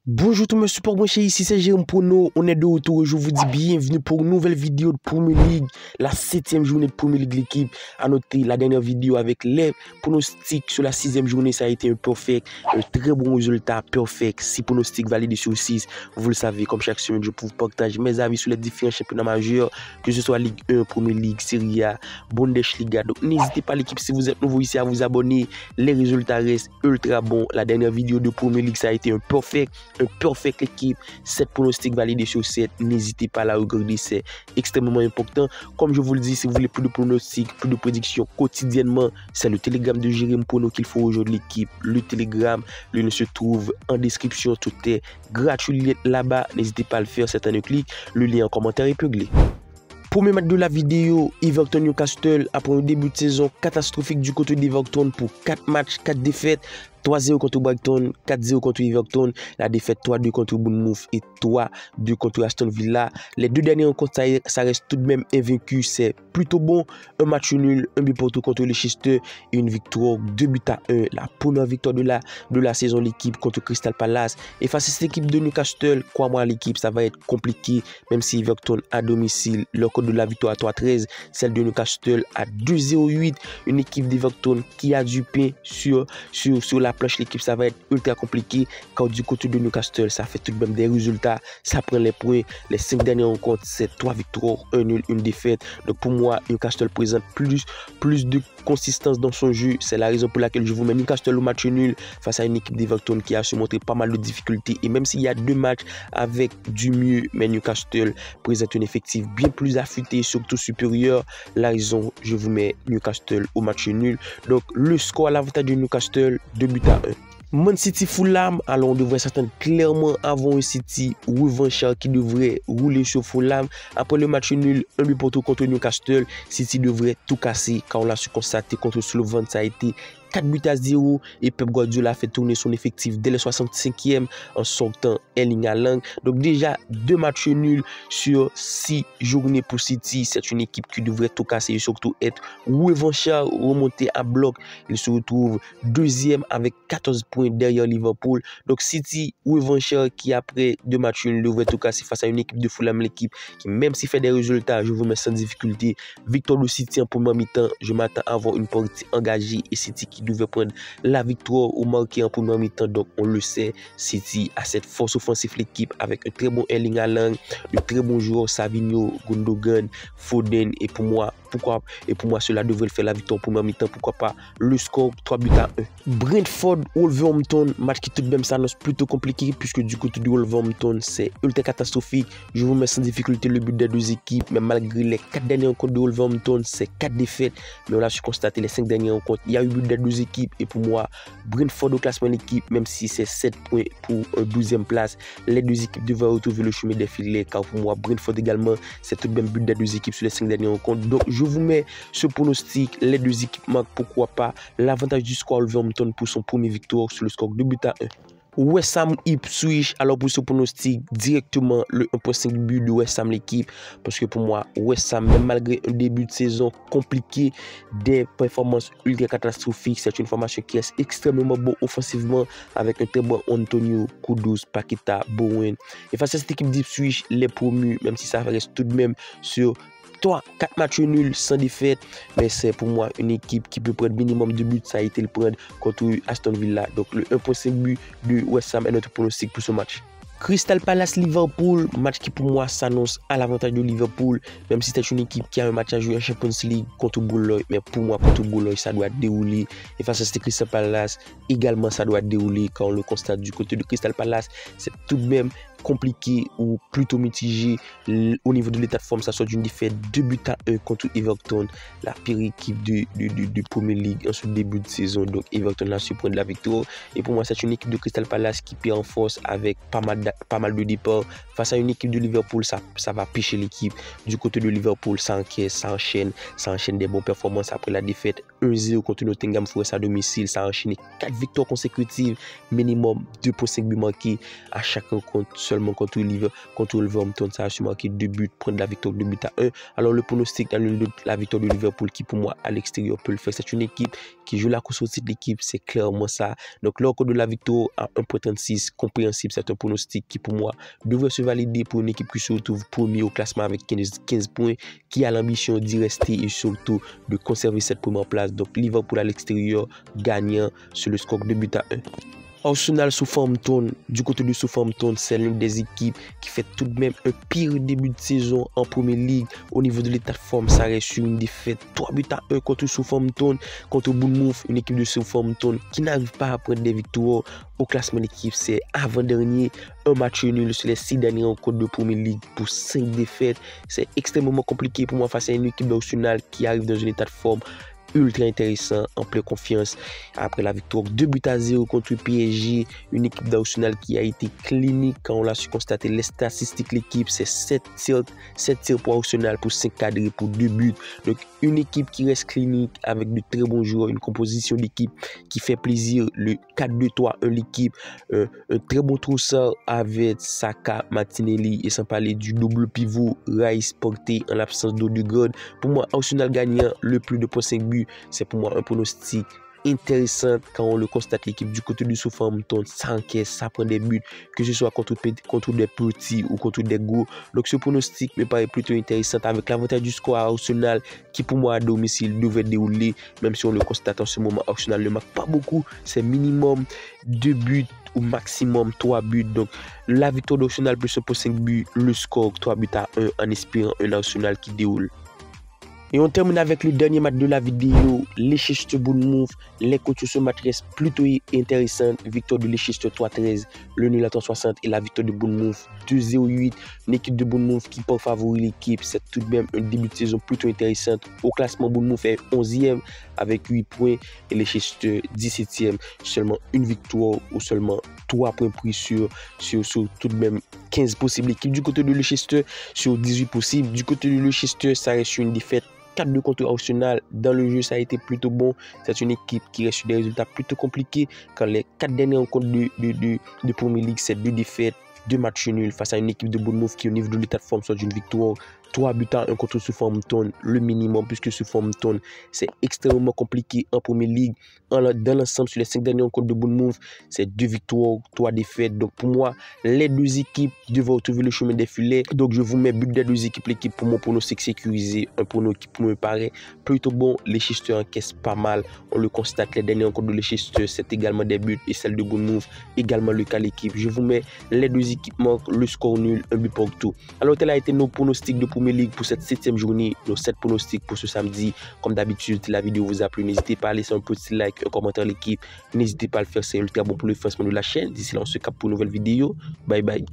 Bonjour tout le monde, support branché, ici c'est Jérôme Prono, on est de retour et je vous dis bienvenue pour une nouvelle vidéo de Premier League, la 7e journée de Premier League l'équipe. À noter la dernière vidéo avec les pronostics sur la 6e journée, ça a été un perfect, un très bon résultat, perfect, 6 pronostics validés sur 6. Vous le savez, comme chaque semaine, je peux vous partager mes avis sur les différents championnats majeurs, que ce soit Ligue 1, Premier League, Serie A, Bundesliga. Donc n'hésitez pas l'équipe, si vous êtes nouveau ici, à vous abonner, les résultats restent ultra bons. La dernière vidéo de Premier League, ça a été un perfect équipe, 7 pronostics validés sur 7, n'hésitez pas à la regarder, c'est extrêmement important. Comme je vous le dis, si vous voulez plus de pronostics, plus de prédictions quotidiennement, c'est le Telegram de Jérôme Prono qu'il faut rejoindre l'équipe. Le Telegram, le lien se trouve en description, tout est gratuit là-bas, n'hésitez pas à le faire, c'est un clic, le lien en commentaire est réglé. Premier match de la vidéo, Everton Newcastle, après un début de saison catastrophique du côté d'Everton pour 4 matchs, 4 défaites. 3-0 contre Brighton, 4-0 contre Everton, la défaite 3-2 contre Bournemouth et 3-2 contre Aston Villa. Les deux derniers rencontres, ça reste tout de même invaincu, c'est plutôt bon. Un match nul, un but partout contre Leicester et une victoire 2-1. La première victoire de la saison, l'équipe contre Crystal Palace. Et face à cette équipe de Newcastle, crois-moi l'équipe, ça va être compliqué, même si Everton à domicile, leur code de la victoire à 3-13, celle de Newcastle à 2-0-8. Une équipe d'Everton qui a du pain sur la planche, l'équipe, ça va être ultra compliqué. Quand du côté de Newcastle, ça fait tout de même des résultats, ça prend les points. Les 5 dernières rencontres, c'est 3 victoires, 1 nul, 1 défaite. Donc pour moi, Newcastle présente plus de consistance dans son jeu. C'est la raison pour laquelle je vous mets Newcastle au match nul face à une équipe d'Everton qui a su montrer pas mal de difficultés. Et même s'il y a 2 matchs avec du mieux, mais Newcastle présente un effectif bien plus affûté, surtout supérieur. La raison, je vous mets Newcastle au match nul. Donc le score à l'avantage de Newcastle, 2-1. Man City Fulham, alors on devrait s'attendre clairement avant un City revanchard qui devrait rouler sur Fulham. Après le match nul, un but partout contre Newcastle, City devrait tout casser car on l'a su constater contre Slovan, ça a été 4-0 et Pep Guardiola a fait tourner son effectif dès le 65e en sortant Erling Haaland. Donc déjà 2 matchs nuls sur 6 journées pour City. C'est une équipe qui devrait tout casser et surtout être revanchard, remonter à bloc. Il se retrouve 2e avec 14 points derrière Liverpool. Donc City revanchard qui après 2 matchs nuls devrait tout casser face à une équipe de Fulham, l'équipe qui même s'il fait des résultats, je vous mets sans difficulté. Victoire de City en première mi-temps. Je m'attends à avoir une partie engagée et City qui devait prendre la victoire ou marquer en première mi-temps. Donc on le sait, City a cette force offensive, l'équipe avec un très bon Erling Haaland, de très bons joueurs Savinho, Gundogan, Foden et pour moi cela devrait le faire la victoire en première mi-temps. Pourquoi pas le score 3-1. Brentford Wolverhampton, match qui tout de même s'annonce plutôt compliqué puisque du côté de Wolverhampton c'est ultra catastrophique. Je vous mets sans difficulté le but des deux équipes, mais malgré les 4 dernières rencontres de Wolverhampton, c'est 4 défaites. Mais on a su constater les 5 dernières rencontres, il y a eu but des deux équipes et pour moi Brentford au classement d'équipe, même si c'est 7 points pour un 12e place, les deux équipes devraient retrouver le chemin des filets car pour moi Brentford également c'est tout de même but des deux équipes sur les 5 dernières rencontres. Donc je vous mets ce pronostic, les deux équipes marquent, pourquoi pas l'avantage du score Wolverhampton pour son premier victoire sur le score 2-1. West Ham Ipswich, alors pour ce pronostic directement le 1.5 but de West Ham l'équipe parce que pour moi West Ham même malgré un début de saison compliqué, des performances ultra catastrophiques, c'est une formation qui est extrêmement bon offensivement avec un très bon Antonio, Kudus, Paqueta, Bowen et face à cette équipe d'Ipswich les promus, même si ça reste tout de même sur 4 matchs nuls sans défaite, mais c'est pour moi une équipe qui peut prendre minimum de buts, ça a été le prendre contre Aston Villa. Donc le 1.5 but de West Ham est notre pronostic pour ce match. Crystal Palace Liverpool, match qui pour moi s'annonce à l'avantage de Liverpool, même si c'est une équipe qui a un match à jouer en Champions League contre Boulogne, mais pour moi contre Boulogne ça doit dérouler et face à cette Crystal Palace également ça doit dérouler quand on le constate du côté de Crystal Palace, c'est tout de même compliqué ou plutôt mitigé au niveau de l'état de forme. Ça sort d'une défaite 2-1 contre Everton, la pire équipe de Premier League en ce début de saison. Donc Everton a su prendre la victoire et pour moi c'est une équipe de Crystal Palace qui perd en force avec pas mal de départs face à une équipe de Liverpool. Ça va pêcher l'équipe. Du côté de Liverpool ça encaisse, ça enchaîne des bonnes performances après la défaite 1-0 contre Nottingham Forest à domicile. Ça a enchaîné 4 victoires consécutives, minimum 2.5 buts marqués à chaque rencontre. seulement contre Wolverhampton, ça a su marquer 2 buts, prendre la victoire 2-1. Alors le pronostic dans la victoire de Liverpool qui pour moi à l'extérieur peut le faire. C'est une équipe qui joue la course au titre, l'équipe, c'est clairement ça. Donc le record de la victoire à 1.36, compréhensible, c'est un pronostic qui pour moi devrait se valider pour une équipe qui se retrouve premier au classement avec 15 points, qui a l'ambition d'y rester et surtout de conserver cette première place. Donc Liverpool à l'extérieur gagnant sur le score 2-1. Arsenal Southampton, du côté de Southampton, c'est l'une des équipes qui fait tout de même un pire début de saison en Premier League. Au niveau de l'état de forme, ça reste sur une défaite 3-1 contre Southampton, contre Bournemouth, une équipe de Southampton qui n'arrive pas à prendre des victoires. Au classement d'équipe, c'est avant-dernier, un match nul sur les 6 derniers rencontres de Premier League pour 5 défaites. C'est extrêmement compliqué pour moi face à une équipe d'Arsenal qui arrive dans un état de forme ultra intéressant, en pleine confiance. Après la victoire 2-0 contre PSG, une équipe d'Arsenal qui a été clinique quand on l'a su constater les statistiques. L'équipe, c'est 7 tirs pour Arsenal, pour 5 cadrés, pour 2 buts. Donc une équipe qui reste clinique avec de très bons joueurs, une composition d'équipe qui fait plaisir. Le 4-2-3-1 l'équipe, un très bon troussard avec Saka, Martinelli et sans parler du double pivot Rice porté en l'absence d'Odegaard. Pour moi, Arsenal gagnant le plus de 5 buts. C'est pour moi un pronostic intéressant quand on le constate. L'équipe du côté du Southampton, ça encaisse, ça prend des buts, que ce soit contre des petits ou contre des gros. Donc ce pronostic me paraît plutôt intéressant avec l'avantage du score à Arsenal qui pour moi à domicile devait dérouler, même si on le constate en ce moment, Arsenal ne marque pas beaucoup, c'est minimum 2 buts ou maximum 3 buts. Donc la victoire d'Arsenal plus pour 5 buts, le score 3-1 en espérant un Arsenal qui déroule. Et on termine avec le dernier match de la vidéo, Leicester Bournemouth. Les coachs sur ce match restent plutôt intéressants. Victoire de Leicester 3-13, le nul à 60 et la victoire de Bournemouth 2-0-8. Une équipe de Bournemouth qui porte favori l'équipe. C'est tout de même un début de saison plutôt intéressant. Au classement, Bournemouth est 11e avec 8 points et Leicester 17e. Seulement une victoire ou seulement 3 points pris sur tout de même 15 possibles. L'équipe du côté de Leicester sur 18 possibles. Du côté de Leicester, ça reste sur une défaite 4-2 contre Arsenal. Dans le jeu, ça a été plutôt bon. C'est une équipe qui reste sur des résultats plutôt compliqués. Quand les 4 dernières rencontres de Premier League, c'est 2 défaites, 2 matchs nuls face à une équipe de Bournemouth qui, au niveau de l'état de forme, soit d'une victoire 3-1 contre Southampton, le minimum, puisque Southampton, c'est extrêmement compliqué en Premier League. Dans l'ensemble, sur les 5 derniers rencontres de Bournemouth, c'est 2 victoires, 3 défaites. Donc pour moi, les deux équipes devront retrouver le chemin des filets. Donc je vous mets but des deux équipes. L'équipe pour mon pronostic sécurisé, un pronostic qui me paraît plutôt bon. Leicester encaisse pas mal. On le constate, les dernières rencontres de Leicester, c'est également des buts. Et celle de Bournemouth, également le cas l'équipe. Je vous mets les deux équipes manquent, le score nul, un but pour tout. Alors tel a été nos pronostics de Premier League pour cette 7e journée, nos 7 pronostics pour ce samedi. Comme d'habitude, si la vidéo vous a plu, n'hésitez pas à laisser un petit like, un commentaire l'équipe. N'hésitez pas à le faire, c'est ultra bon pour le financement de la chaîne. D'ici là, on se capte pour une nouvelle vidéo. Bye bye.